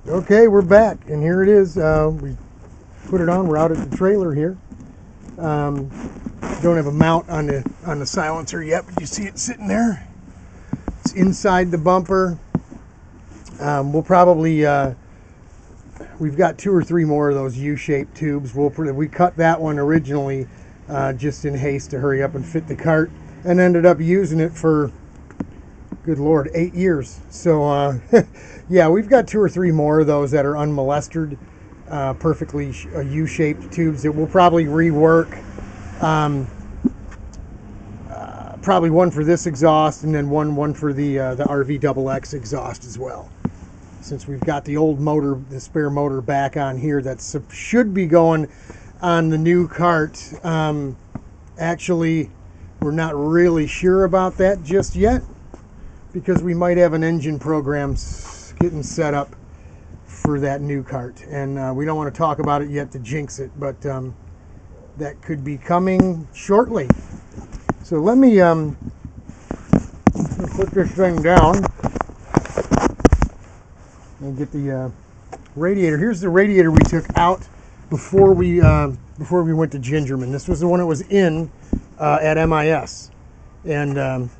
Okay, we're back, and here it is. We put it on. We're out at the trailer here. Don't have a mount on the silencer yet, but you see it sitting there. It's inside the bumper. We'll probably we've got 2 or 3 more of those U-shaped tubes. We cut that one originally just in haste to hurry up and fit the cart, and ended up using it for, good Lord, 8 years. So yeah, we've got 2 or 3 more of those that are unmolested, perfectly U-shaped tubes that we'll probably rework. Probably one for this exhaust, and then one for the RV XX exhaust as well. Since we've got the old motor, the spare motor back on here, that should be going on the new cart. Actually, we're not really sure about that just yet, because we might have an engine program getting set up for that new cart, and we don't want to talk about it yet to jinx it, but that could be coming shortly. So let me put this thing down and get the radiator. Here's the radiator we took out before we went to Gingerman. This was the one that was in at MIS, and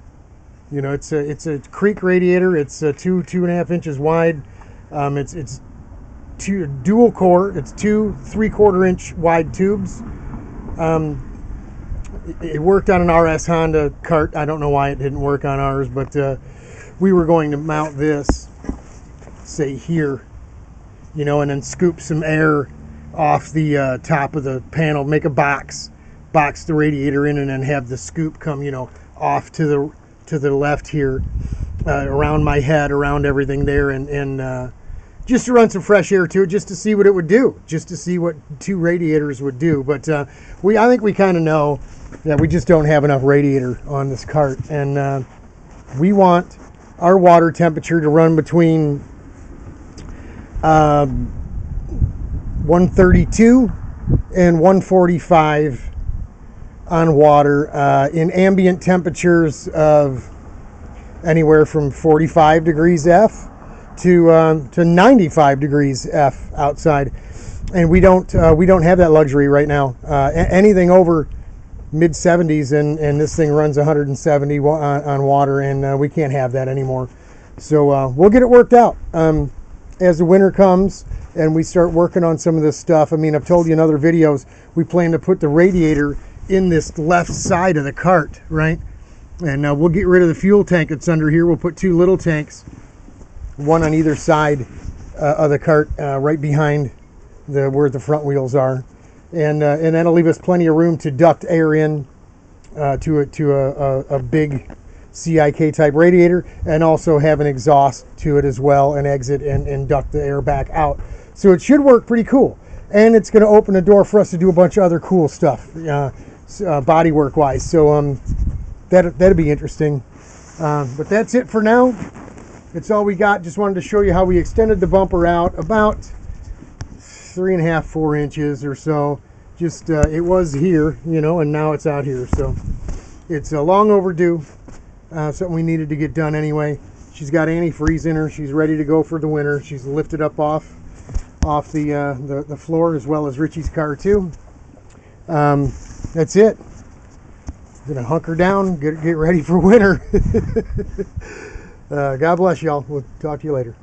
you know, it's a creek radiator. It's 2.5 inches wide. It's dual core. It's 2 3/4 inch wide tubes. It worked on an RS Honda cart. I don't know why it didn't work on ours, but we were going to mount this, say here, you know, and then scoop some air off the top of the panel, make a box the radiator in, and then have the scoop come, you know, off to the left here, around my head, around everything there, and just to run some fresh air to it, just to see what it would do, just to see what 2 radiators would do. But I think we kind of know that we just don't have enough radiator on this cart, and we want our water temperature to run between 132 and 145 on water, in ambient temperatures of anywhere from 45 degrees F to 95 degrees F outside, and we don't have that luxury right now. Anything over mid 70s, and this thing runs 170 on water, and we can't have that anymore. So we'll get it worked out as the winter comes and we start working on some of this stuff. I mean, I've told you in other videos, we plan to put the radiator in this left side of the cart, right? And we'll get rid of the fuel tank that's under here. We'll put 2 little tanks, one on either side of the cart, right behind where the front wheels are, and that'll leave us plenty of room to duct air in to a big CIK type radiator, and also have an exhaust to it as well, and exit and duct the air back out. So it should work pretty cool, and it's going to open the door for us to do a bunch of other cool stuff, bodywork wise. So that'd be interesting. But that's it for now. It's all we got. Just wanted to show you how we extended the bumper out about 3.5, 4 inches or so. Just it was here, you know, and now it's out here. So it's long overdue. Something we needed to get done anyway. She's got antifreeze in her. She's ready to go for the winter. She's lifted up off the floor, as well as Richie's car too. That's it. Gonna hunker down, get ready for winter. God bless y'all. We'll talk to you later.